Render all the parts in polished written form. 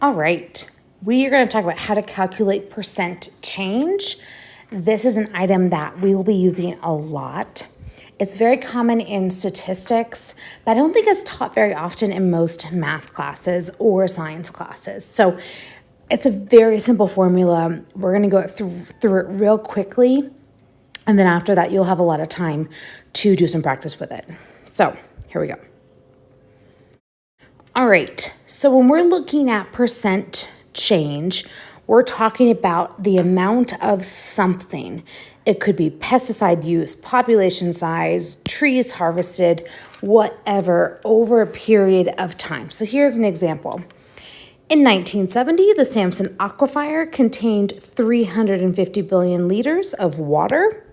All right, we are going to talk about how to calculate percent change. This is an item that we will be using a lot. It's very common in statistics, but I don't think it's taught very often in most math classes or science classes. So it's a very simple formula. We're going to go through it real quickly, and then after that, you'll have a lot of time to do some practice with it. So here we go. All right, so when we're looking at percent change, we're talking about the amount of something. It could be pesticide use, population size, trees harvested, whatever, over a period of time. So here's an example. In 1970, the Samson Aquifer contained 350 billion liters of water.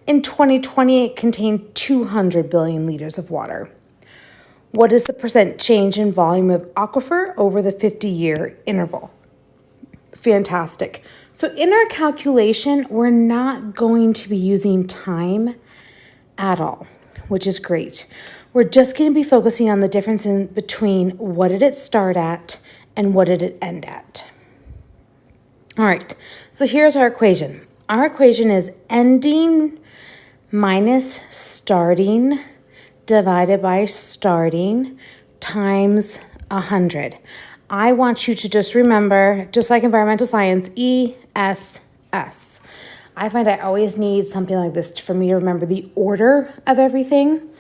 In 2020, it contained 200 billion liters of water. What is the percent change in volume of aquifer over the 50-year interval? Fantastic. So in our calculation, we're not going to be using time at all, which is great. We're just going to be focusing on the difference in between what did it start at and what did it end at. All right, so here's our equation. Our equation is ending minus starting divided by starting times 100. I want you to just remember, just like environmental science, ESS. I find I always need something like this for me to remember the order of everything.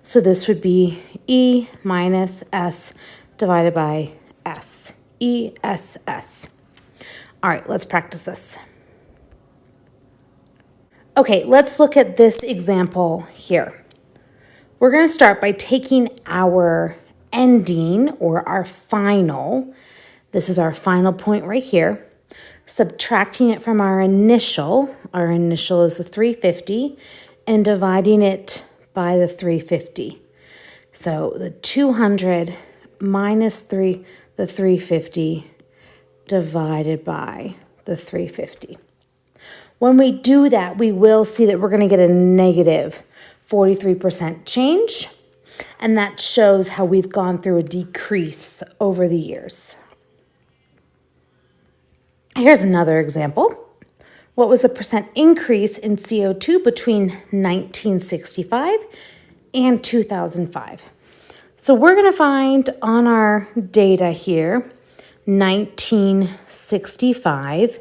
So this would be E minus S divided by S. ESS. All right, let's practice this. Okay, let's look at this example here. We're going to start by taking our ending or our final, this is our final point right here, subtracting it from our initial is the 350, and dividing it by the 350. So the 200 minus the 350 divided by the 350. When we do that, we will see that we're going to get a negative 43% change, and that shows how we've gone through a decrease over the years. Here's another example. What was the percent increase in CO2 between 1965 and 2005? So we're going to find on our data here 1965,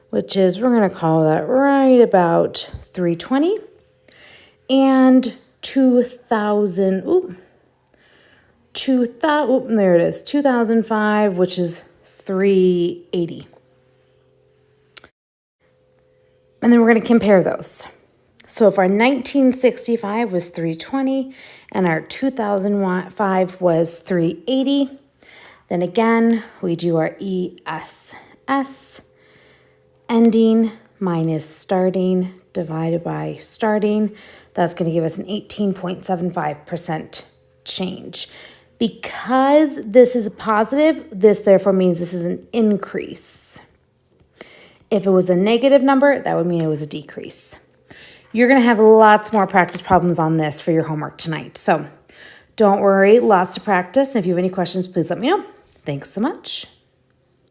which is, we're going to call that right about 320. And 2005, which is 380. And then we're going to compare those. So if our 1965 was 320 and our 2005 was 380, then again, we do our ESS, ending minus starting divided by starting. That's going to give us an 18.75% change. Because this is a positive, this therefore means this is an increase. If it was a negative number, that would mean it was a decrease. You're going to have lots more practice problems on this for your homework tonight. So don't worry, lots to practice. If you have any questions, please let me know. Thanks so much.